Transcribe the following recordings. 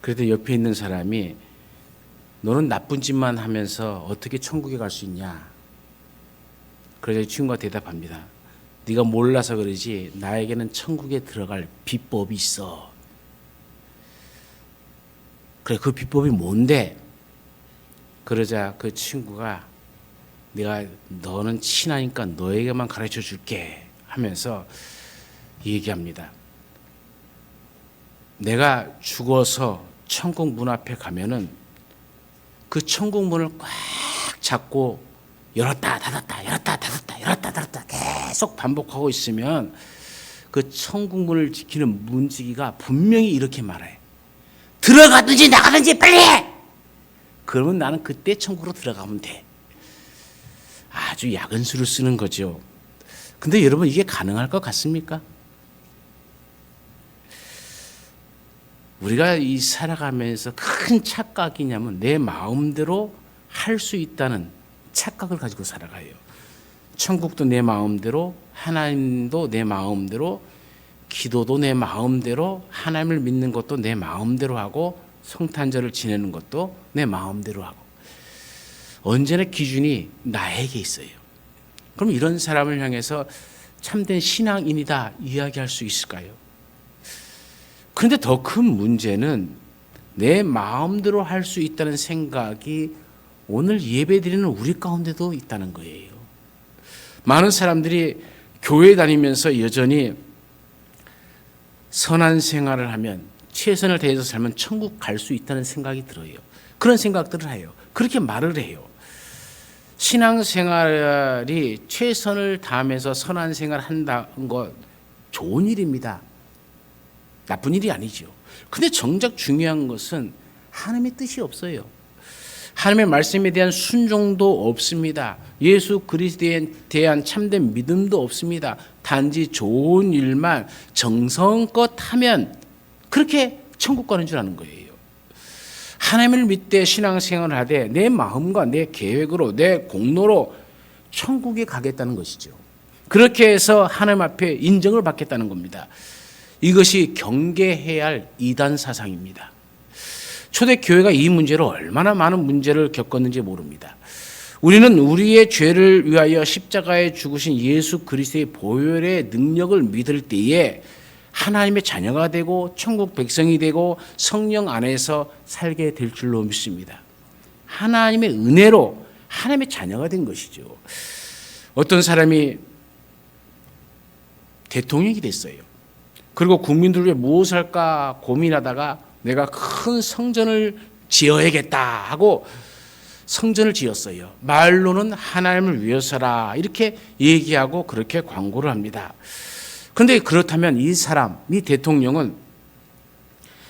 그래도 옆에 있는 사람이 너는 나쁜 짓만 하면서 어떻게 천국에 갈 수 있냐? 그래서 친구가 대답합니다. 네가 몰라서 그러지 나에게는 천국에 들어갈 비법이 있어. 그래, 그 비법이 뭔데? 그러자 그 친구가 너는 친하니까 너에게만 가르쳐 줄게 하면서 얘기합니다. 내가 죽어서 천국 문 앞에 가면은 그 천국 문을 꽉 잡고 열었다 닫았다 열었다 닫았다 열었다 닫았다 계속 반복하고 있으면 그 천국 문을 지키는 문지기가 분명히 이렇게 말해. 들어가든지 나가든지 빨리 해! 그러면 나는 그때 천국으로 들어가면 돼. 아주 야근 수를 쓰는 거죠. 근데 여러분, 이게 가능할 것 같습니까? 우리가 이 살아가면서 큰 착각이냐면 내 마음대로 할 수 있다는 착각을 가지고 살아가요. 천국도 내 마음대로, 하나님도 내 마음대로, 기도도 내 마음대로, 하나님을 믿는 것도 내 마음대로 하고, 성탄절을 지내는 것도 내 마음대로 하고, 언제나 기준이 나에게 있어요. 그럼 이런 사람을 향해서 참된 신앙인이다 이야기할 수 있을까요? 그런데 더 큰 문제는 내 마음대로 할 수 있다는 생각이 오늘 예배드리는 우리 가운데도 있다는 거예요. 많은 사람들이 교회 다니면서 여전히 선한 생활을 하면, 최선을 다해서 살면 천국 갈 수 있다는 생각이 들어요. 그런 생각들을 해요. 그렇게 말을 해요. 신앙생활이 최선을 다하면서 선한 생활을 한다는 것 좋은 일입니다. 나쁜 일이 아니죠. 근데 정작 중요한 것은 하나님의 뜻이 없어요. 하나님의 말씀에 대한 순종도 없습니다. 예수 그리스도에 대한 참된 믿음도 없습니다. 단지 좋은 일만 정성껏 하면 그렇게 천국 가는 줄 아는 거예요. 하나님을 믿되 신앙생활을 하되 내 마음과 내 계획으로, 내 공로로 천국에 가겠다는 것이죠. 그렇게 해서 하나님 앞에 인정을 받겠다는 겁니다. 이것이 경계해야 할 이단 사상입니다. 초대교회가 이 문제로 얼마나 많은 문제를 겪었는지 모릅니다. 우리는 우리의 죄를 위하여 십자가에 죽으신 예수 그리스도의 보혈의 능력을 믿을 때에 하나님의 자녀가 되고 천국 백성이 되고 성령 안에서 살게 될 줄로 믿습니다. 하나님의 은혜로 하나님의 자녀가 된 것이죠. 어떤 사람이 대통령이 됐어요. 그리고 국민들 위해 무엇을 할까 고민하다가 내가 큰 성전을 지어야겠다 하고 성전을 지었어요. 말로는 하나님을 위해서라 이렇게 얘기하고 그렇게 광고를 합니다. 그런데 그렇다면 이 사람, 이 대통령은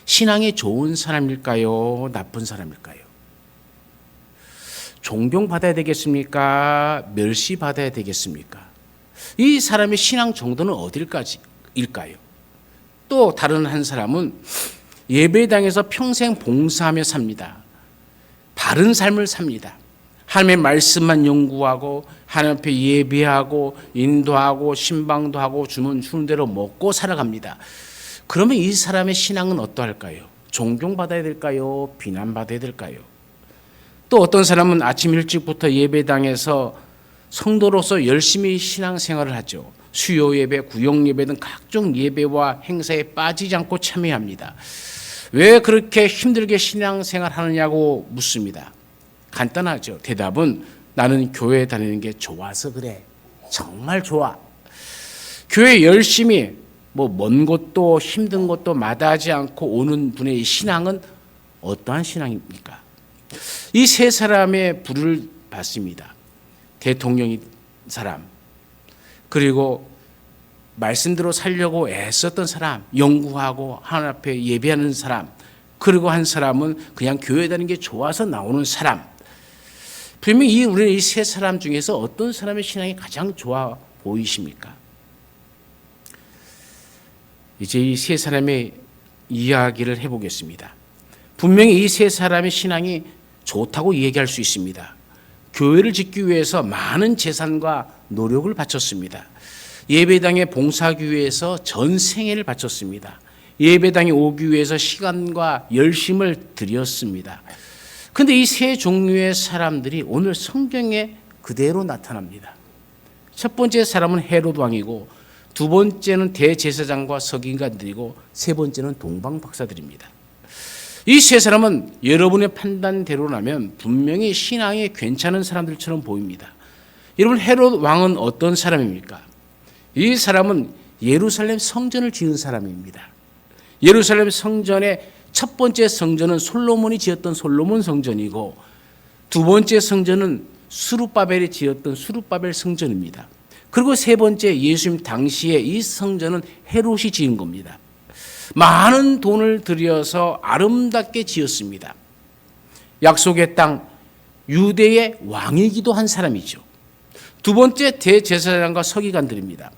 신앙이 좋은 사람일까요? 나쁜 사람일까요? 존경받아야 되겠습니까? 멸시받아야 되겠습니까? 이 사람의 신앙 정도는 어딜까지일까요? 또 다른 한 사람은 예배당에서 평생 봉사하며 삽니다. 바른 삶을 삽니다. 하나님의 말씀만 연구하고 하나님 앞에 예배하고 인도하고 신방도 하고 주는 대로 먹고 살아갑니다. 그러면 이 사람의 신앙은 어떠할까요? 존경받아야 될까요? 비난받아야 될까요? 또 어떤 사람은 아침 일찍부터 예배당에서 성도로서 열심히 신앙생활을 하죠. 수요 예배, 구역 예배 등 각종 예배와 행사에 빠지지 않고 참여합니다. 왜 그렇게 힘들게 신앙생활 하느냐고 묻습니다. 간단하죠. 대답은 나는 교회 다니는 게 좋아서 그래. 정말 좋아. 교회 열심히 먼 곳도 힘든 곳도 마다하지 않고 오는 분의 신앙은 어떠한 신앙입니까? 이 세 사람의 부를 받습니다. 대통령인 사람, 그리고 말씀대로 살려고 애썼던 사람, 연구하고 하나님 앞에 예배하는 사람, 그리고 한 사람은 그냥 교회 다니는 게 좋아서 나오는 사람. 분명히 우리는 이 세 사람 중에서 어떤 사람의 신앙이 가장 좋아 보이십니까? 이제 이 세 사람의 이야기를 해보겠습니다. 분명히 이 세 사람의 신앙이 좋다고 얘기할 수 있습니다. 교회를 짓기 위해서 많은 재산과 노력을 바쳤습니다. 예배당에 봉사하기 위해서 전 생애를 바쳤습니다. 예배당에 오기 위해서 시간과 열심을 들였습니다. 그런데 이 세 종류의 사람들이 오늘 성경에 그대로 나타납니다. 첫 번째 사람은 헤롯 왕이고, 두 번째는 대제사장과 서기관들이고, 세 번째는 동방 박사들입니다. 이 세 사람은 여러분의 판단대로라면 분명히 신앙이 괜찮은 사람들처럼 보입니다. 여러분, 헤롯 왕은 어떤 사람입니까? 이 사람은 예루살렘 성전을 지은 사람입니다. 예루살렘 성전의 첫 번째 성전은 솔로몬이 지었던 솔로몬 성전이고, 두 번째 성전은 수룹바벨이 지었던 수룹바벨 성전입니다. 그리고 세 번째, 예수님 당시에 이 성전은 헤롯이 지은 겁니다. 많은 돈을 들여서 아름답게 지었습니다. 약속의 땅 유대의 왕이기도 한 사람이죠. 두 번째, 대제사장과 서기관들입니다.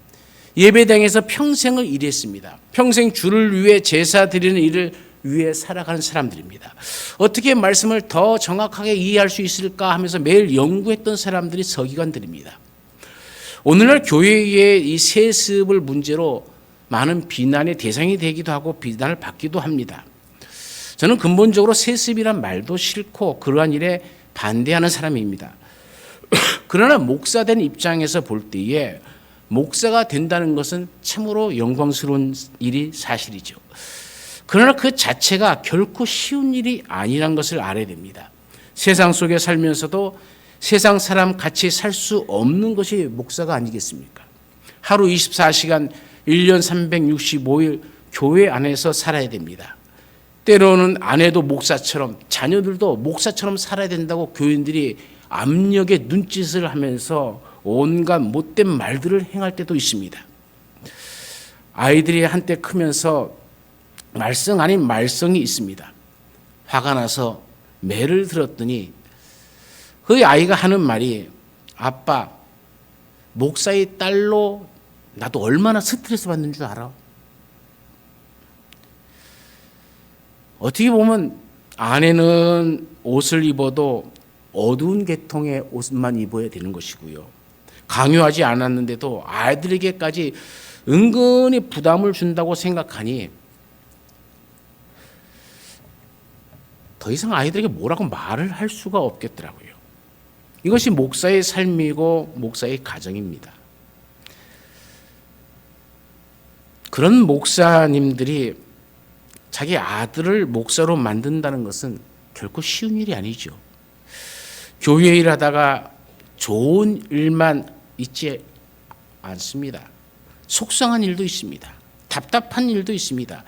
예배당에서 평생을 일했습니다. 평생 주를 위해 제사 드리는 일을 위해 살아가는 사람들입니다. 어떻게 말씀을 더 정확하게 이해할 수 있을까 하면서 매일 연구했던 사람들이 서기관들입니다. 오늘날 교회의 이 세습을 문제로 많은 비난의 대상이 되기도 하고 비난을 받기도 합니다. 저는 근본적으로 세습이란 말도 싫고 그러한 일에 반대하는 사람입니다. 그러나 목사된 입장에서 볼 때에 목사가 된다는 것은 참으로 영광스러운 일이 사실이죠. 그러나 그 자체가 결코 쉬운 일이 아니란 것을 알아야 됩니다. 세상 속에 살면서도 세상 사람 같이 살 수 없는 것이 목사가 아니겠습니까? 하루 24시간 1년 365일 교회 안에서 살아야 됩니다. 때로는 아내도 목사처럼, 자녀들도 목사처럼 살아야 된다고 교인들이 압력의 눈짓을 하면서 온갖 못된 말들을 행할 때도 있습니다. 아이들이 한때 크면서 말썽 아닌 말썽이 있습니다. 화가 나서 매를 들었더니 그 아이가 하는 말이, 아빠, 목사의 딸로 나도 얼마나 스트레스 받는 줄 알아? 어떻게 보면 아내는 옷을 입어도 어두운 계통의 옷만 입어야 되는 것이고요. 강요하지 않았는데도 아이들에게까지 은근히 부담을 준다고 생각하니 더 이상 아이들에게 뭐라고 말을 할 수가 없겠더라고요. 이것이 목사의 삶이고 목사의 가정입니다. 그런 목사님들이 자기 아들을 목사로 만든다는 것은 결코 쉬운 일이 아니죠. 교회 일하다가 좋은 일만 있지 않습니다. 속상한 일도 있습니다. 답답한 일도 있습니다.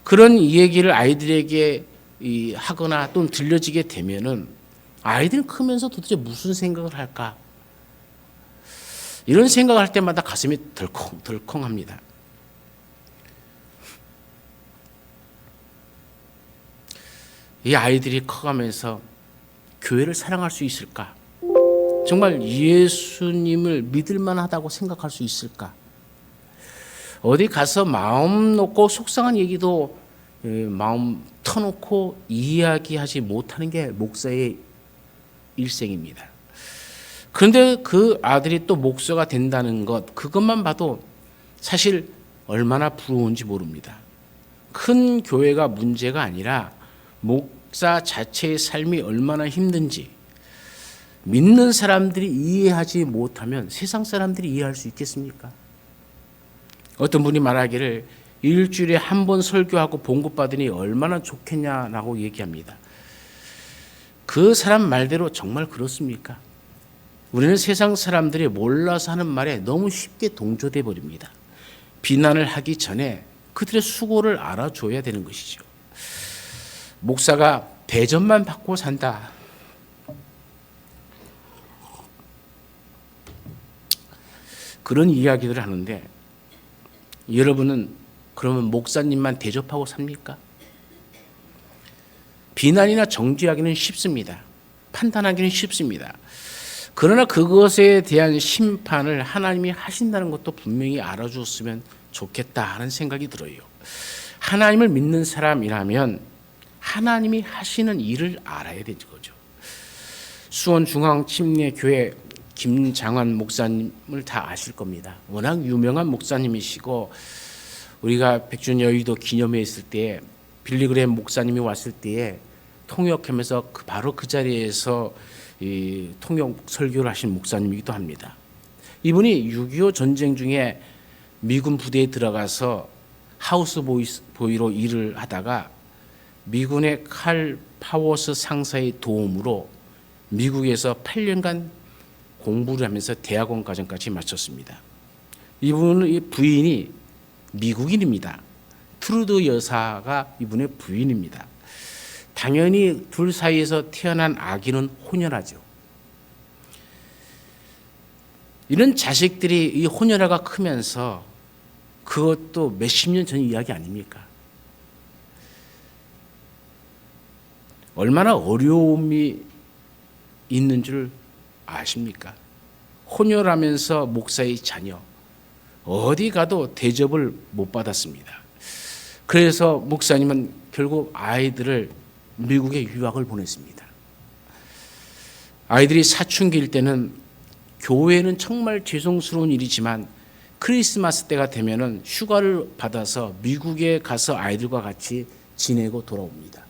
그런 얘기를 아이들에게 하거나 또는 들려지게 되면은 아이들은 크면서 도대체 무슨 생각을 할까? 이런 생각을 할 때마다 가슴이 덜컹덜컹합니다. 이 아이들이 커가면서 교회를 사랑할 수 있을까? 정말 예수님을 믿을 만하다고 생각할 수 있을까? 어디 가서 마음 놓고 속상한 얘기도 마음 터놓고 이야기하지 못하는 게 목사의 일생입니다. 그런데 그 아들이 또 목사가 된다는 것, 그것만 봐도 사실 얼마나 부러운지 모릅니다. 큰 교회가 문제가 아니라 목사 자체의 삶이 얼마나 힘든지 믿는 사람들이 이해하지 못하면 세상 사람들이 이해할 수 있겠습니까? 어떤 분이 말하기를 일주일에 한 번 설교하고 봉급받으니 얼마나 좋겠냐라고 얘기합니다. 그 사람 말대로 정말 그렇습니까? 우리는 세상 사람들이 몰라서 하는 말에 너무 쉽게 동조돼 버립니다. 비난을 하기 전에 그들의 수고를 알아줘야 되는 것이죠. 목사가 대접만 받고 산다. 그런 이야기들을 하는데 여러분은 그러면 목사님만 대접하고 삽니까? 비난이나 정죄하기는 쉽습니다. 판단하기는 쉽습니다. 그러나 그것에 대한 심판을 하나님이 하신다는 것도 분명히 알아주었으면 좋겠다 하는 생각이 들어요. 하나님을 믿는 사람이라면 하나님이 하시는 일을 알아야 되는 거죠. 수원중앙침례교회 김장환 목사님을 다 아실 겁니다. 워낙 유명한 목사님이시고 우리가 백주년 여의도 기념회 있을 때 빌리그램 목사님이 왔을 때에 통역하면서 바로 그 자리에서 이 통역 설교를 하신 목사님이기도 합니다. 이분이 6.25 전쟁 중에 미군 부대에 들어가서 하우스 보이로 일을 하다가 미군의 칼 파워스 상사의 도움으로 미국에서 8년간 공부를 하면서 대학원 과정까지 마쳤습니다. 이분의 부인이 미국인입니다. 트루드 여사가 이분의 부인입니다. 당연히 둘 사이에서 태어난 아기는 혼혈아죠. 이런 자식들이 이 혼혈아가 크면서 그것도 몇십 년 전 이야기 아닙니까? 얼마나 어려움이 있는 줄 아십니까? 혼혈하면서 목사의 자녀, 어디 가도 대접을 못 받았습니다. 그래서 목사님은 결국 아이들을 미국에 유학을 보냈습니다. 아이들이 사춘기일 때는 교회는 정말 죄송스러운 일이지만 크리스마스 때가 되면은 휴가를 받아서 미국에 가서 아이들과 같이 지내고 돌아옵니다.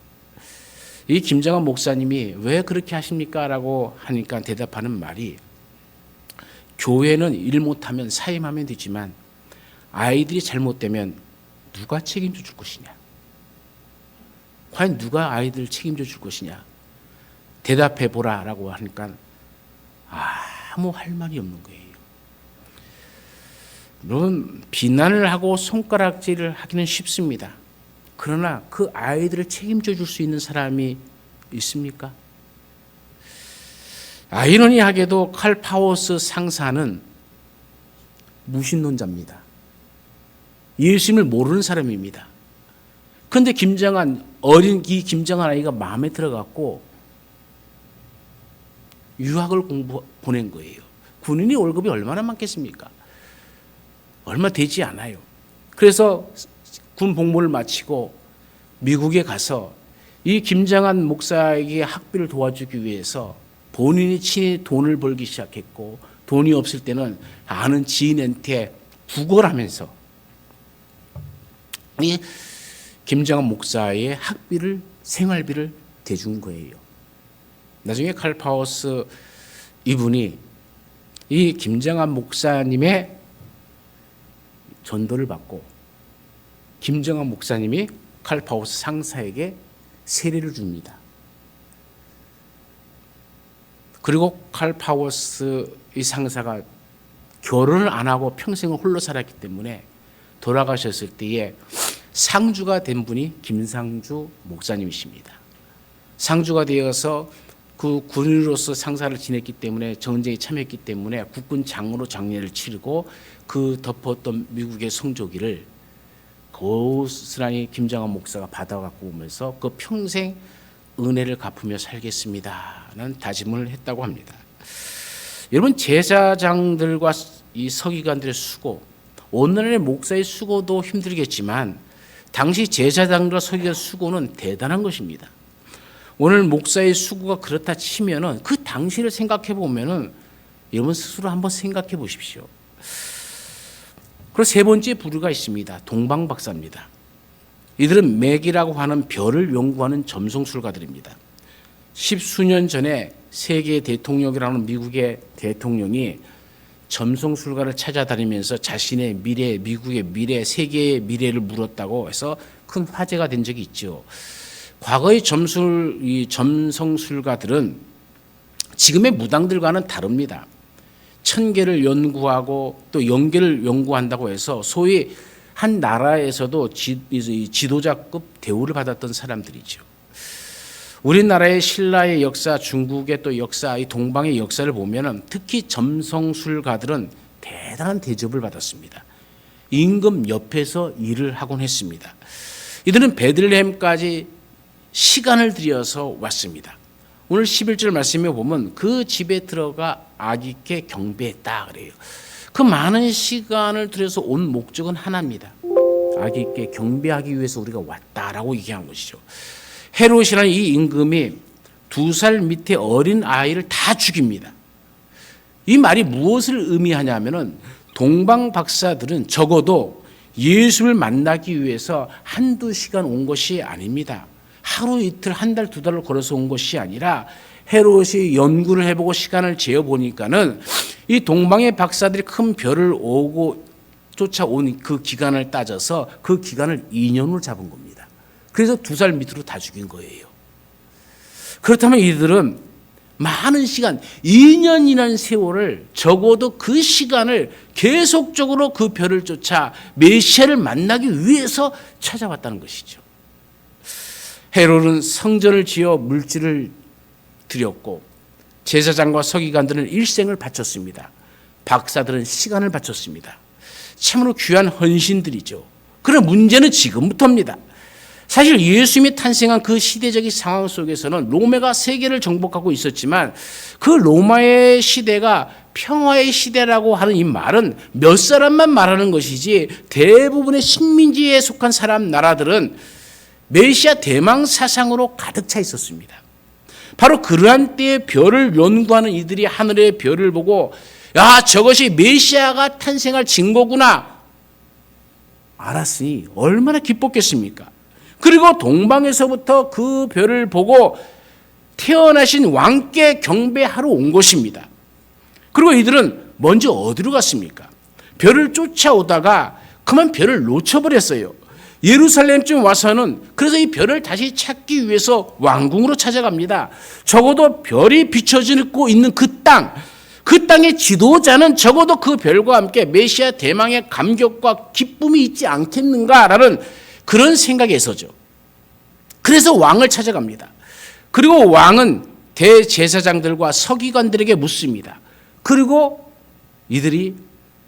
이 김정한 목사님이 왜 그렇게 하십니까? 라고 하니까 대답하는 말이, 교회는 일 못하면 사임하면 되지만 아이들이 잘못되면 누가 책임져 줄 것이냐? 과연 누가 아이들을 책임져 줄 것이냐? 대답해 보라라고 하니까 아무 할 말이 없는 거예요. 물론 비난을 하고 손가락질을 하기는 쉽습니다. 그러나 그 아이들을 책임져 줄 수 있는 사람이 있습니까? 아이러니하게도 칼 파워스 상사는 무신론자입니다. 예수님을 모르는 사람입니다. 그런데 이 김정한 아이가 마음에 들어갔고 유학을 보낸 거예요. 군인이 월급이 얼마나 많겠습니까? 얼마 되지 않아요. 그래서 군 복무를 마치고 미국에 가서 이 김정한 목사에게 학비를 도와주기 위해서 본인이 친히 돈을 벌기 시작했고, 돈이 없을 때는 아는 지인한테 구걸하면서 이 김정한 목사의 학비를, 생활비를 대준 거예요. 나중에 칼 파워스 이분이 이 김정한 목사님의 전도를 받고 김정한 목사님이 칼 파워스 상사에게 세례를 줍니다. 그리고 칼 파워스 이 상사가 결혼을 안 하고 평생을 홀로 살았기 때문에 돌아가셨을 때에 상주가 된 분이 김상주 목사님이십니다. 상주가 되어서 그 군인으로서 상사를 지냈기 때문에 전쟁에 참여했기 때문에 국군 장으로 장례를 치르고 그 덮었던 미국의 성조기를 고스란히 김정한 목사가 받아갖고 오면서 그 평생 은혜를 갚으며 살겠습니다라는 다짐을 했다고 합니다. 여러분, 제사장들과 이 서기관들의 수고, 오늘날의 목사의 수고도 힘들겠지만 당시 제사장들과 서기관의 수고는 대단한 것입니다. 오늘 목사의 수고가 그렇다 치면은 그 당시를 생각해 보면은 여러분 스스로 한번 생각해 보십시오. 그리고 세 번째 부류가 있습니다. 동방박사입니다. 이들은 맥이라고 하는 별을 연구하는 점성술가들입니다. 십수년 전에 세계 대통령이라는 미국의 대통령이 점성술가를 찾아다니면서 자신의 미래, 미국의 미래, 세계의 미래를 물었다고 해서 큰 화제가 된 적이 있죠. 과거의 점성술가들은 지금의 무당들과는 다릅니다. 천계를 연구하고 또 영계를 연구한다고 해서 소위 한 나라에서도 지도자급 대우를 받았던 사람들이죠. 우리나라의 신라의 역사, 중국의 또 역사, 이 동방의 역사를 보면은 특히 점성술가들은 대단한 대접을 받았습니다. 임금 옆에서 일을 하곤 했습니다. 이들은 베들레헴까지 시간을 들여서 왔습니다. 오늘 11절 말씀에 보면 그 집에 들어가 아기께 경배했다 그래요. 그 많은 시간을 들여서 온 목적은 하나입니다. 아기께 경배하기 위해서 우리가 왔다라고 얘기한 것이죠. 헤롯이라는 이 임금이 2살 밑에 어린 아이를 다 죽입니다. 이 말이 무엇을 의미하냐면은 동방 박사들은 적어도 예수를 만나기 위해서 한두 시간 온 것이 아닙니다. 하루 이틀 한 달 두 달을 걸어서 온 것이 아니라 헤롯이 연구를 해보고 시간을 재어보니까는 이 동방의 박사들이 큰 별을 오고 쫓아온 그 기간을 따져서 그 기간을 2년으로 잡은 겁니다. 그래서 2살 밑으로 다 죽인 거예요. 그렇다면 이들은 많은 시간, 2년이라는 세월을 적어도 그 시간을 계속적으로 그 별을 쫓아 메시아를 만나기 위해서 찾아왔다는 것이죠. 헤롯은 성전을 지어 물질을 드렸고 제사장과 서기관들은 일생을 바쳤습니다. 박사들은 시간을 바쳤습니다. 참으로 귀한 헌신들이죠. 그러나 문제는 지금부터입니다. 사실 예수님이 탄생한 그 시대적인 상황 속에서는 로마가 세계를 정복하고 있었지만 그 로마의 시대가 평화의 시대라고 하는 이 말은 몇 사람만 말하는 것이지 대부분의 식민지에 속한 사람 나라들은 메시아 대망 사상으로 가득 차 있었습니다. 바로 그러한 때에 별을 연구하는 이들이 하늘의 별을 보고 야, 저것이 메시아가 탄생할 증거구나 알았으니 얼마나 기뻤겠습니까? 그리고 동방에서부터 그 별을 보고 태어나신 왕께 경배하러 온 것입니다. 그리고 이들은 먼저 어디로 갔습니까? 별을 쫓아오다가 그만 별을 놓쳐버렸어요. 예루살렘쯤 와서는 그래서 이 별을 다시 찾기 위해서 왕궁으로 찾아갑니다. 적어도 별이 비춰지고 있는 그 땅의 지도자는 적어도 그 별과 함께 메시아 대망의 감격과 기쁨이 있지 않겠는가라는 그런 생각에서죠. 그래서 왕을 찾아갑니다. 그리고 왕은 대제사장들과 서기관들에게 묻습니다. 그리고 이들이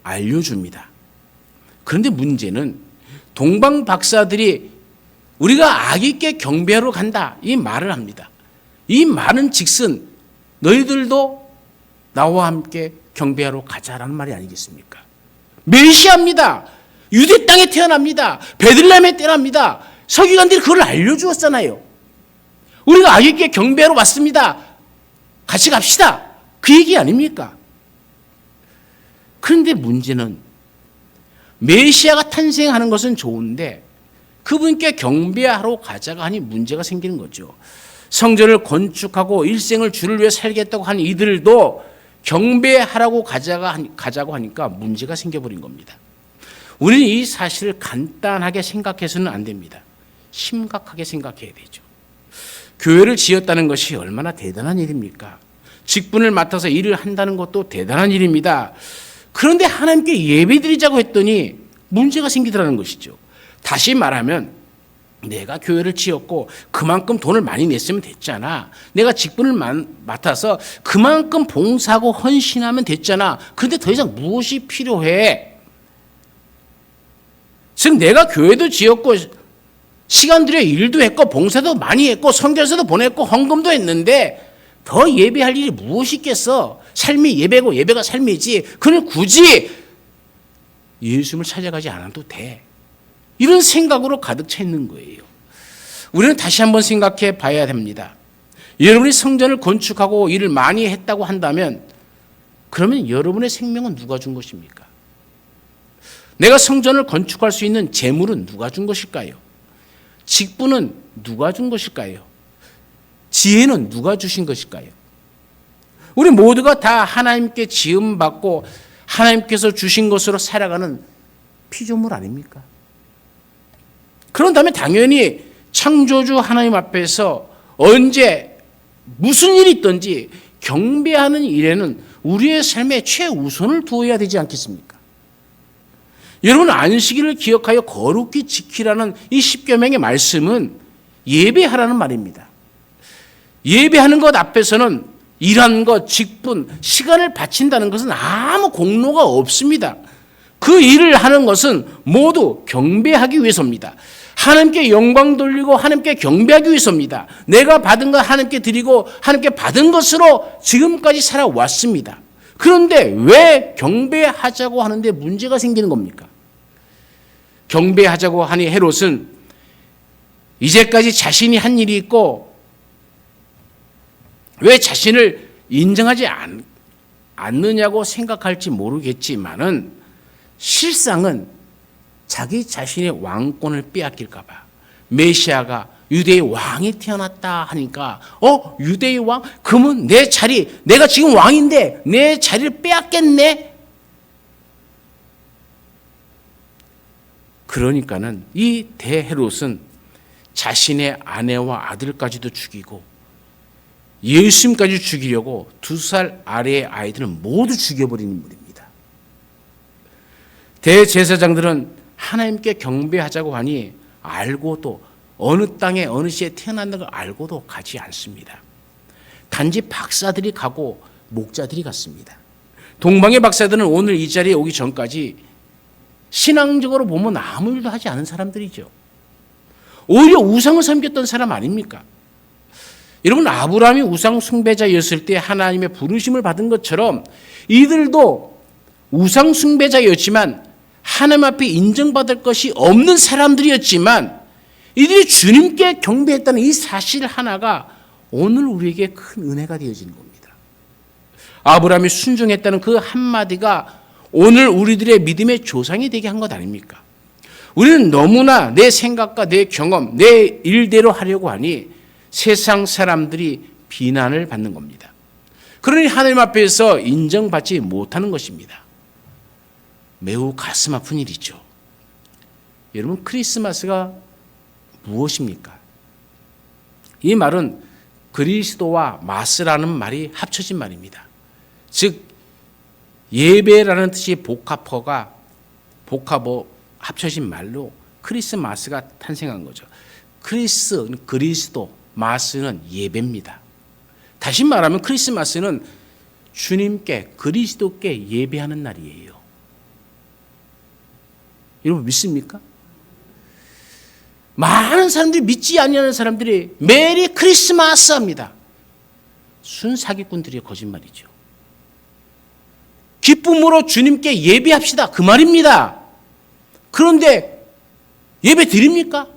알려줍니다. 그런데 문제는 동방 박사들이 우리가 아기께 경배하러 간다 이 말을 합니다. 이 말은 즉슨 너희들도 나와 함께 경배하러 가자라는 말이 아니겠습니까? 메시아입니다. 유대 땅에 태어납니다. 베들레헴에 태어납니다. 서기관들이 그걸 알려주었잖아요. 우리가 아기께 경배하러 왔습니다. 같이 갑시다. 그 얘기 아닙니까? 그런데 문제는 메시아가 탄생하는 것은 좋은데 그분께 경배하러 가자가 하니 문제가 생기는 거죠. 성전을 건축하고 일생을 주를 위해 살겠다고 한 이들도 경배하라고 가자고 하니까 문제가 생겨버린 겁니다. 우리는 이 사실을 간단하게 생각해서는 안 됩니다. 심각하게 생각해야 되죠. 교회를 지었다는 것이 얼마나 대단한 일입니까? 직분을 맡아서 일을 한다는 것도 대단한 일입니다. 그런데 하나님께 예배드리자고 했더니 문제가 생기더라는 것이죠. 다시 말하면 내가 교회를 지었고 그만큼 돈을 많이 냈으면 됐잖아. 내가 직분을 맡아서 그만큼 봉사하고 헌신하면 됐잖아. 그런데 더 이상 무엇이 필요해? 즉 내가 교회도 지었고 시간 들여 일도 했고 봉사도 많이 했고 선교사도 보냈고 헌금도 했는데 더 예배할 일이 무엇이 있겠어? 삶이 예배고 예배가 삶이지. 그는 굳이 예수님을 찾아가지 않아도 돼. 이런 생각으로 가득 차 있는 거예요. 우리는 다시 한번 생각해 봐야 됩니다. 여러분이 성전을 건축하고 일을 많이 했다고 한다면 그러면 여러분의 생명은 누가 준 것입니까? 내가 성전을 건축할 수 있는 재물은 누가 준 것일까요? 직분은 누가 준 것일까요? 지혜는 누가 주신 것일까요? 우리 모두가 다 하나님께 지음받고 하나님께서 주신 것으로 살아가는 피조물 아닙니까? 그런다면 당연히 창조주 하나님 앞에서 언제 무슨 일이 있든지 경배하는 일에는 우리의 삶에 최우선을 두어야 되지 않겠습니까? 여러분 안식일을 기억하여 거룩히 지키라는 이 십계명의 말씀은 예배하라는 말입니다. 예배하는 것 앞에서는 일한 것, 직분, 시간을 바친다는 것은 아무 공로가 없습니다. 그 일을 하는 것은 모두 경배하기 위해서입니다. 하나님께 영광 돌리고 하나님께 경배하기 위해서입니다. 내가 받은 것 하나님께 드리고 하나님께 받은 것으로 지금까지 살아왔습니다. 그런데 왜 경배하자고 하는데 문제가 생기는 겁니까? 경배하자고 하니 헤롯은 이제까지 자신이 한 일이 있고 왜 자신을 인정하지 않느냐고 생각할지 모르겠지만은 실상은 자기 자신의 왕권을 빼앗길까 봐. 메시아가 유대의 왕이 태어났다 하니까 유대의 왕? 그러면 내 자리, 내가 지금 왕인데 내 자리를 빼앗겠네? 그러니까는 이 대헤롯은 자신의 아내와 아들까지도 죽이고 예수님까지 죽이려고 2살 아래의 아이들은 모두 죽여버린 인물입니다. 대제사장들은 하나님께 경배하자고 하니 알고도 어느 땅에 어느 시에 태어났는 걸 알고도 가지 않습니다. 단지 박사들이 가고 목자들이 갔습니다. 동방의 박사들은 오늘 이 자리에 오기 전까지 신앙적으로 보면 아무 일도 하지 않은 사람들이죠. 오히려 우상을 섬겼던 사람 아닙니까? 여러분, 아브라함이 우상 숭배자였을 때 하나님의 부르심을 받은 것처럼 이들도 우상 숭배자였지만 하나님 앞에 인정받을 것이 없는 사람들이었지만 이들이 주님께 경배했다는 이 사실 하나가 오늘 우리에게 큰 은혜가 되어지는 겁니다. 아브라함이 순종했다는 그 한마디가 오늘 우리들의 믿음의 조상이 되게 한 것 아닙니까? 우리는 너무나 내 생각과 내 경험, 내 일대로 하려고 하니 세상 사람들이 비난을 받는 겁니다. 그러니 하나님 앞에서 인정받지 못하는 것입니다. 매우 가슴 아픈 일이죠. 여러분, 크리스마스가 무엇입니까? 이 말은 그리스도와 마스라는 말이 합쳐진 말입니다. 즉 예배라는 뜻이 복합어 합쳐진 말로 크리스마스가 탄생한 거죠. 그리스도, 마스는 예배입니다. 다시 말하면 크리스마스는 주님께, 그리스도께 예배하는 날이에요. 여러분 믿습니까? 많은 사람들이 믿지 않는 사람들이 메리 크리스마스 합니다. 순사기꾼들의 거짓말이죠. 기쁨으로 주님께 예배합시다, 그 말입니다. 그런데 예배 드립니까?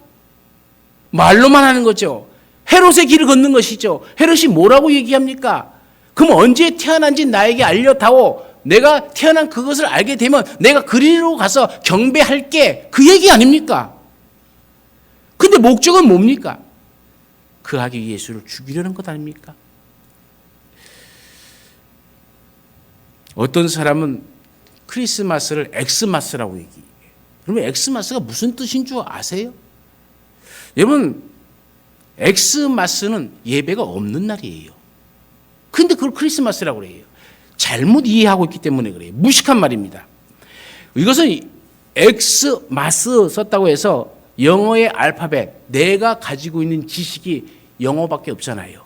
말로만 하는 거죠. 헤롯의 길을 걷는 것이죠. 헤롯이 뭐라고 얘기합니까? 그럼 언제 태어난지 나에게 알려다오. 내가 태어난 그것을 알게 되면 내가 그리로 가서 경배할게. 그 얘기 아닙니까? 근데 목적은 뭡니까? 그 아기 예수를 죽이려는 것 아닙니까? 어떤 사람은 크리스마스를 엑스마스라고 얘기해요. 그러면 엑스마스가 무슨 뜻인 줄 아세요? 여러분, 엑스마스는 예배가 없는 날이에요. 근데 그걸 크리스마스라고 그래요. 잘못 이해하고 있기 때문에 그래요. 무식한 말입니다. 이것은 엑스마스 썼다고 해서 영어의 알파벳, 내가 가지고 있는 지식이 영어밖에 없잖아요.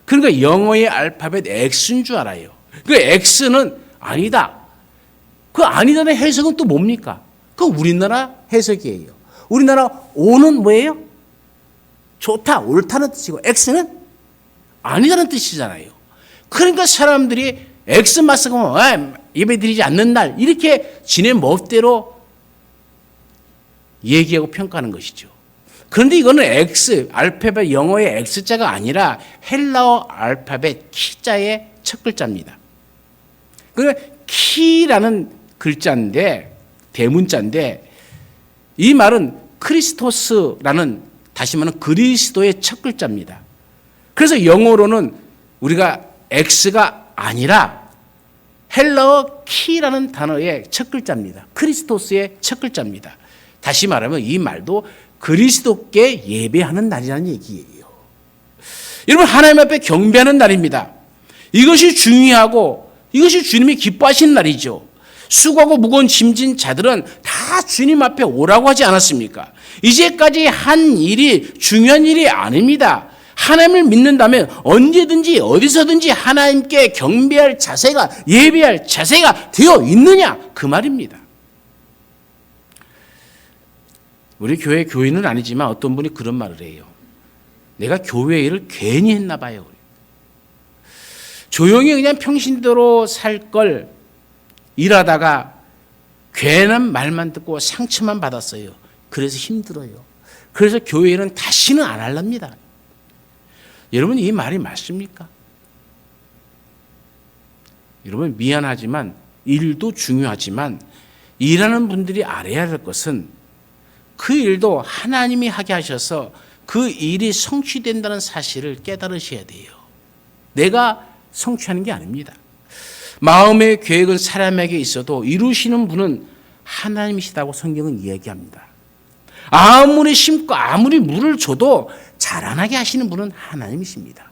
그러니까 영어의 알파벳 X인 줄 알아요. 그 X는 아니다. 그 아니다의 해석은 또 뭡니까? 그 우리나라 해석이에요. 우리나라 O는 뭐예요? 좋다, 옳다는 뜻이고 X는 아니다는 뜻이잖아요. 그러니까 사람들이 엑스마스가 예배드리지 않는 날 이렇게 지네 멋대로 얘기하고 평가하는 것이죠. 그런데 이거는 X, 알파벳 영어의 X자가 아니라 헬라어 알파벳 키자의 첫 글자입니다. 그러니까 키라는 글자인데, 대문자인데, 이 말은 크리스토스라는, 다시 말하면 그리스도의 첫 글자입니다. 그래서 영어로는 우리가 X가 아니라 헬라어 키라는 단어의 첫 글자입니다. 크리스토스의 첫 글자입니다. 다시 말하면 이 말도 그리스도께 예배하는 날이라는 얘기예요. 여러분, 하나님 앞에 경배하는 날입니다. 이것이 중요하고 이것이 주님이 기뻐하시는 날이죠. 수고하고 무거운 짐진 자들은 다 주님 앞에 오라고 하지 않았습니까? 이제까지 한 일이 중요한 일이 아닙니다. 하나님을 믿는다면 언제든지 어디서든지 하나님께 경배할 자세가, 예배할 자세가 되어 있느냐, 그 말입니다. 우리 교회 교인은 아니지만 어떤 분이 그런 말을 해요. 내가 교회 일을 괜히 했나 봐요. 조용히 그냥 평신도로 살 걸 일하다가 괜한 말만 듣고 상처만 받았어요. 그래서 힘들어요. 그래서 교회 일은 다시는 안 할랍니다. 여러분, 이 말이 맞습니까? 여러분, 미안하지만 일도 중요하지만 일하는 분들이 알아야 할 것은 그 일도 하나님이 하게 하셔서 그 일이 성취된다는 사실을 깨달으셔야 돼요. 내가 성취하는 게 아닙니다. 마음의 계획은 사람에게 있어도 이루시는 분은 하나님이시다고 성경은 이야기합니다. 아무리 심고 아무리 물을 줘도 자라나게 하시는 분은 하나님이십니다.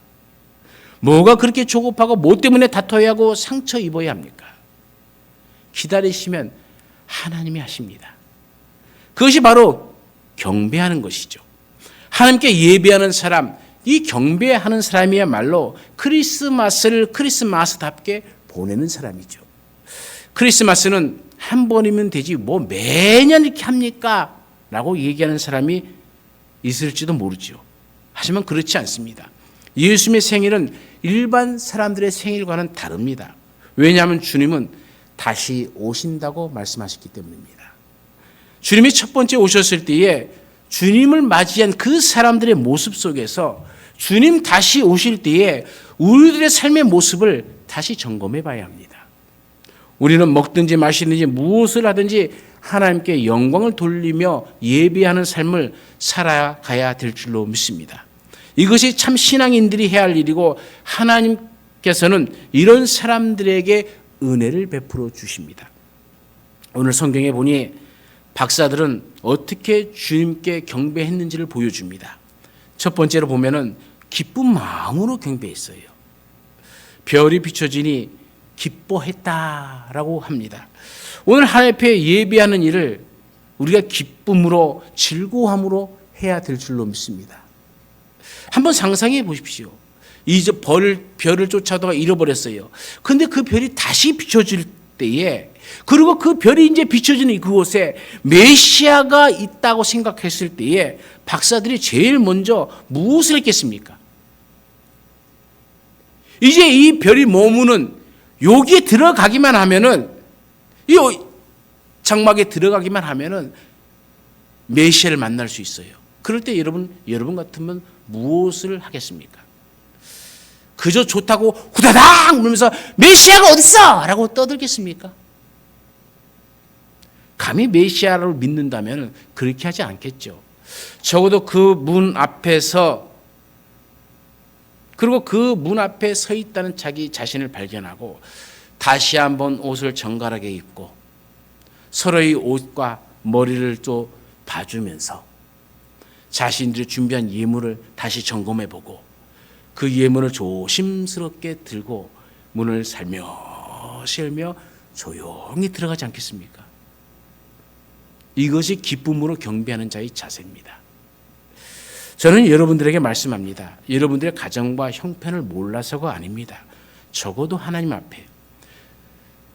뭐가 그렇게 조급하고 뭐 때문에 다퉈야 하고 상처 입어야 합니까? 기다리시면 하나님이 하십니다. 그것이 바로 경배하는 것이죠. 하나님께 예배하는 사람, 이 경배하는 사람이야말로 크리스마스를 크리스마스답게 보내는 사람이죠. 크리스마스는 한 번이면 되지 뭐 매년 이렇게 합니까? 라고 얘기하는 사람이 있을지도 모르죠. 하지만 그렇지 않습니다. 예수님의 생일은 일반 사람들의 생일과는 다릅니다. 왜냐하면 주님은 다시 오신다고 말씀하셨기 때문입니다. 주님이 첫 번째 오셨을 때에 주님을 맞이한 그 사람들의 모습 속에서 주님 다시 오실 때에 우리들의 삶의 모습을 다시 점검해 봐야 합니다. 우리는 먹든지 마시든지 무엇을 하든지 하나님께 영광을 돌리며 예배하는 삶을 살아가야 될 줄로 믿습니다. 이것이 참 신앙인들이 해야 할 일이고 하나님께서는 이런 사람들에게 은혜를 베풀어 주십니다. 오늘 성경에 보니 박사들은 어떻게 주님께 경배했는지를 보여줍니다. 첫 번째로 보면은 기쁜 마음으로 경배했어요. 별이 비춰지니 기뻐했다라고 합니다. 오늘 하나님 앞에 예배하는 일을 우리가 기쁨으로 즐거움으로 해야 될 줄로 믿습니다. 한번 상상해 보십시오. 이제 별을 쫓아다가 잃어버렸어요. 근데 그 별이 다시 비춰질 때에, 그리고 그 별이 이제 비춰지는 그곳에 메시아가 있다고 생각했을 때에 박사들이 제일 먼저 무엇을 했겠습니까? 이제 이 별이 머무는 여기에 들어가기만 하면은, 이 장막에 들어가기만 하면은 메시아를 만날 수 있어요. 그럴 때 여러분 같으면 무엇을 하겠습니까? 그저 좋다고 후다닥 울면서 메시아가 어딨어? 라고 떠들겠습니까? 감히 메시아를 믿는다면 그렇게 하지 않겠죠. 적어도 그 문 앞에서, 그리고 그 문 앞에 서 있다는 자기 자신을 발견하고 다시 한번 옷을 정갈하게 입고 서로의 옷과 머리를 또 봐주면서 자신들이 준비한 예물을 다시 점검해보고 그 예물을 조심스럽게 들고 문을 살며시 열며 조용히 들어가지 않겠습니까? 이것이 기쁨으로 경배하는 자의 자세입니다. 저는 여러분들에게 말씀합니다. 여러분들의 가정과 형편을 몰라서가 아닙니다. 적어도 하나님 앞에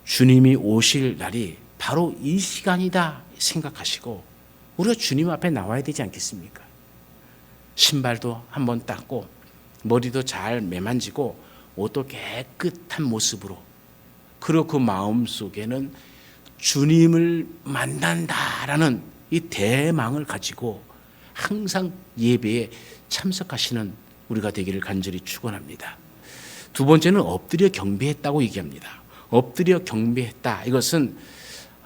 주님이 오실 날이 바로 이 시간이다 생각하시고 우리가 주님 앞에 나와야 되지 않겠습니까? 신발도 한번 닦고 머리도 잘 매만지고 옷도 깨끗한 모습으로, 그리고 그 마음 속에는 주님을 만난다라는 이 대망을 가지고 항상 예배에 참석하시는 우리가 되기를 간절히 축원합니다. 두 번째는 엎드려 경배했다고 얘기합니다. 엎드려 경배했다. 이것은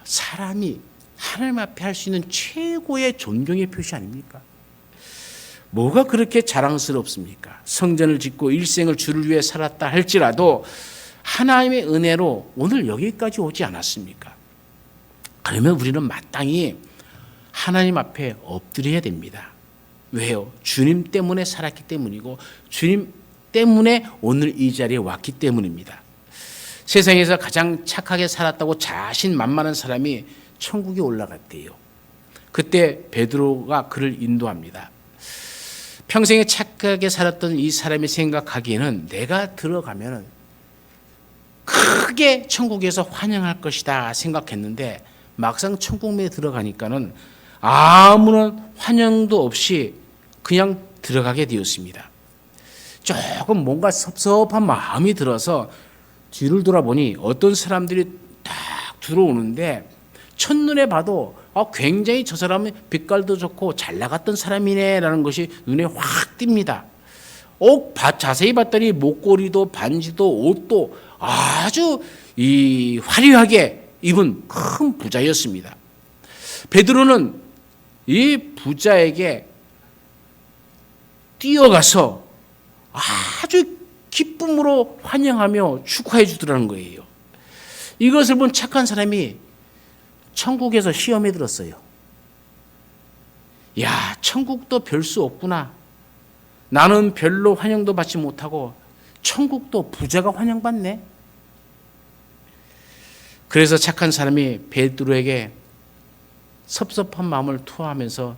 사람이 하나님 앞에 할 수 있는 최고의 존경의 표시 아닙니까? 뭐가 그렇게 자랑스럽습니까? 성전을 짓고 일생을 주를 위해 살았다 할지라도 하나님의 은혜로 오늘 여기까지 오지 않았습니까? 그러면 우리는 마땅히 하나님 앞에 엎드려야 됩니다. 왜요? 주님 때문에 살았기 때문이고 주님 때문에 오늘 이 자리에 왔기 때문입니다. 세상에서 가장 착하게 살았다고 자신만만한 사람이 천국에 올라갔대요. 그때 베드로가 그를 인도합니다. 평생에 착하게 살았던 이 사람이 생각하기에는 내가 들어가면 크게 천국에서 환영할 것이다 생각했는데 막상 천국에 들어가니까는 아무런 환영도 없이 그냥 들어가게 되었습니다. 조금 뭔가 섭섭한 마음이 들어서 뒤를 돌아보니 어떤 사람들이 딱 들어오는데 첫눈에 봐도 굉장히 저 사람은 빛깔도 좋고 잘 나갔던 사람이네 라는 것이 눈에 확 띕니다. 자세히 봤더니 목걸이도 반지도 옷도 아주 화려하게 입은 큰 부자였습니다. 베드로는 이 부자에게 뛰어가서 아주 기쁨으로 환영하며 축하해 주더라는 거예요. 이것을 본 착한 사람이 천국에서 시험에 들었어요. 야, 천국도 별 수 없구나. 나는 별로 환영도 받지 못하고 천국도 부자가 환영받네. 그래서 착한 사람이 베드로에게 섭섭한 마음을 토하면서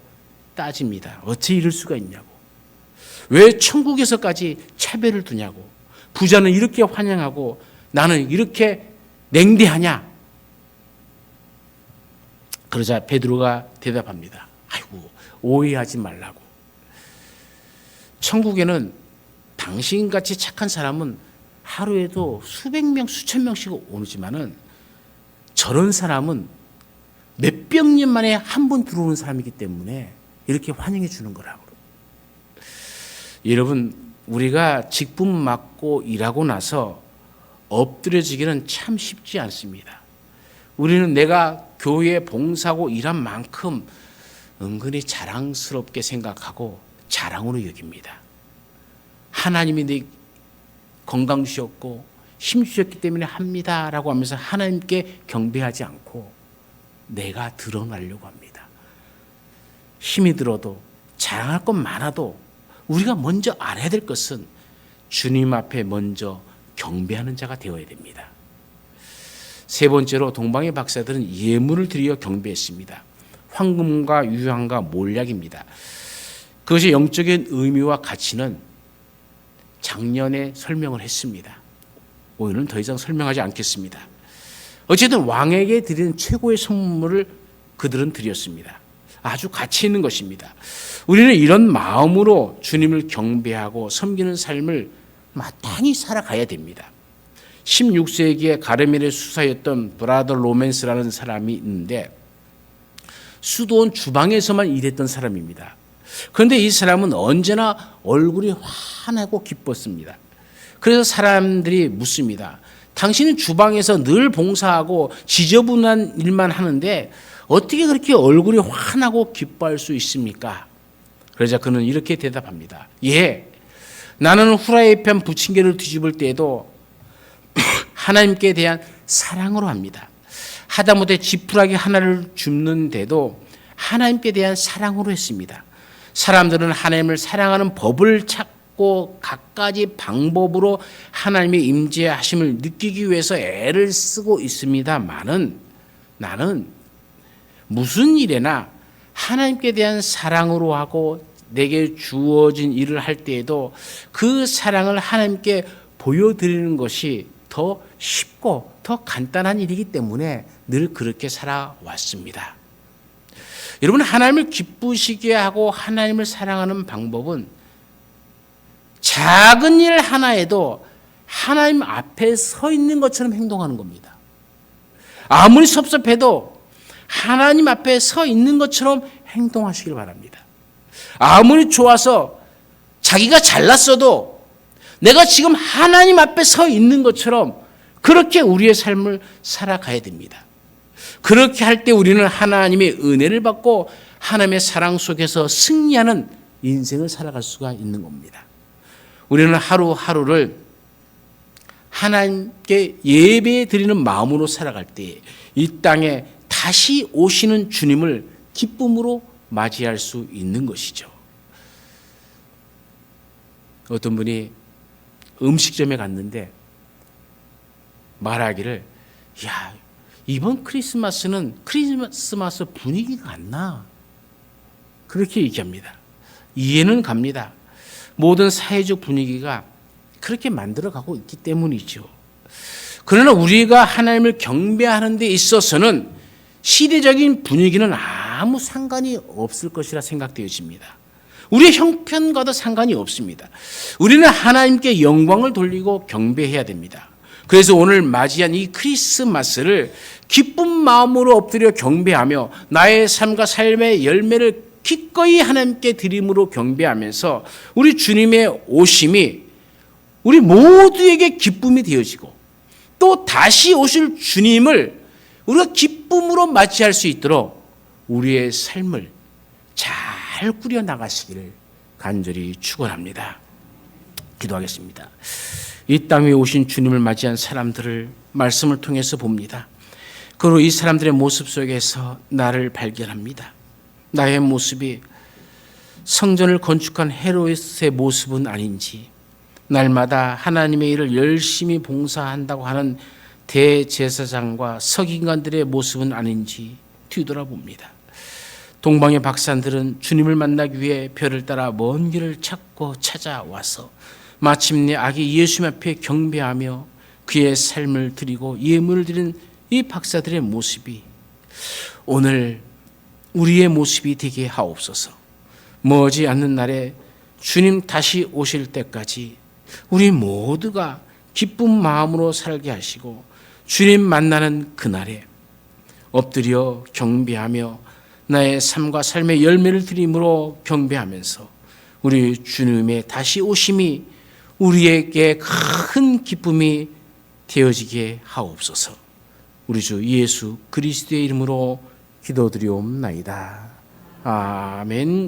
따집니다. 어찌 이럴 수가 있냐고. 왜 천국에서까지 차별을 두냐고. 부자는 이렇게 환영하고 나는 이렇게 냉대하냐. 그러자 베드로가 대답합니다. 아이고, 오해하지 말라고. 천국에는 당신같이 착한 사람은 하루에도 수백 명, 수천 명씩 오지만은 저런 사람은 몇백 년 만에 한 번 들어오는 사람이기 때문에 이렇게 환영해 주는 거라고. 여러분, 우리가 직분 맡고 일하고 나서 엎드려지기는 참 쉽지 않습니다. 우리는 내가 교회에 봉사하고 일한 만큼 은근히 자랑스럽게 생각하고 자랑으로 여깁니다. 하나님이 내 건강 주셨고 힘 주셨기 때문에 합니다라고 하면서 하나님께 경배하지 않고 내가 드러나려고 합니다. 힘이 들어도 자랑할 것 많아도 우리가 먼저 알아야 될 것은 주님 앞에 먼저 경배하는 자가 되어야 됩니다. 세 번째로 동방의 박사들은 예물을 드려 경배했습니다. 황금과 유향과 몰약입니다. 그것의 영적인 의미와 가치는 작년에 설명을 했습니다. 오늘은 더 이상 설명하지 않겠습니다. 어쨌든 왕에게 드리는 최고의 선물을 그들은 드렸습니다. 아주 가치 있는 것입니다. 우리는 이런 마음으로 주님을 경배하고 섬기는 삶을 마땅히 살아가야 됩니다. 16세기에 가르멜의 수사였던 브라더 로맨스라는 사람이 있는데 수도원 주방에서만 일했던 사람입니다. 그런데 이 사람은 언제나 얼굴이 환하고 기뻤습니다. 그래서 사람들이 묻습니다. 당신은 주방에서 늘 봉사하고 지저분한 일만 하는데 어떻게 그렇게 얼굴이 환하고 기뻐할 수 있습니까? 그러자 그는 이렇게 대답합니다. 예, 나는 후라이팬 부침개를 뒤집을 때에도 하나님께 대한 사랑으로 합니다. 하다못해 지푸라기 하나를 줍는데도 하나님께 대한 사랑으로 했습니다. 사람들은 하나님을 사랑하는 법을 찾고 갖가지 방법으로 하나님의 임재하심을 느끼기 위해서 애를 쓰고 있습니다만은 나는 무슨 일에나 하나님께 대한 사랑으로 하고 내게 주어진 일을 할 때에도 그 사랑을 하나님께 보여드리는 것이 더 쉽고 더 간단한 일이기 때문에 늘 그렇게 살아왔습니다. 여러분, 하나님을 기쁘시게 하고 하나님을 사랑하는 방법은 작은 일 하나에도 하나님 앞에 서 있는 것처럼 행동하는 겁니다. 아무리 섭섭해도 하나님 앞에 서 있는 것처럼 행동하시길 바랍니다. 아무리 좋아서 자기가 잘났어도 내가 지금 하나님 앞에 서 있는 것처럼 그렇게 우리의 삶을 살아가야 됩니다. 그렇게 할 때 우리는 하나님의 은혜를 받고 하나님의 사랑 속에서 승리하는 인생을 살아갈 수가 있는 겁니다. 우리는 하루하루를 하나님께 예배 드리는 마음으로 살아갈 때 이 땅에 다시 오시는 주님을 기쁨으로 맞이할 수 있는 것이죠. 어떤 분이 음식점에 갔는데 말하기를, 야, 이번 크리스마스는 크리스마스 분위기가 안 나. 그렇게 얘기합니다. 이해는 갑니다. 모든 사회적 분위기가 그렇게 만들어가고 있기 때문이죠. 그러나 우리가 하나님을 경배하는 데 있어서는 시대적인 분위기는 아무 상관이 없을 것이라 생각되어집니다. 우리의 형편과도 상관이 없습니다. 우리는 하나님께 영광을 돌리고 경배해야 됩니다. 그래서 오늘 맞이한 이 크리스마스를 기쁜 마음으로 엎드려 경배하며 나의 삶과 삶의 열매를 기꺼이 하나님께 드림으로 경배하면서 우리 주님의 오심이 우리 모두에게 기쁨이 되어지고 또 다시 오실 주님을 우리가 기쁨으로 맞이할 수 있도록 우리의 삶을 잘 꾸려 나가시기를 간절히 축원합니다. 기도하겠습니다. 이 땅 위에 오신 주님을 맞이한 사람들을 말씀을 통해서 봅니다. 그리고 이 사람들의 모습 속에서 나를 발견합니다. 나의 모습이 성전을 건축한 헤롯의 모습은 아닌지, 날마다 하나님의 일을 열심히 봉사한다고 하는 대제사장과 서기관들의 모습은 아닌지 뒤돌아봅니다. 동방의 박사들은 주님을 만나기 위해 별을 따라 먼 길을 찾고 찾아와서 마침내 아기 예수 앞에 경배하며 그의 삶을 드리고 예물을 드린 이 박사들의 모습이 오늘 우리의 모습이 되게 하옵소서. 머지 않는 날에 주님 다시 오실 때까지 우리 모두가 기쁜 마음으로 살게 하시고 주님 만나는 그날에 엎드려 경배하며 나의 삶과 삶의 열매를 드림으로 경배하면서 우리 주님의 다시 오심이 우리에게 큰 기쁨이 되어지게 하옵소서. 우리 주 예수 그리스도의 이름으로 기도드리옵나이다. 아멘.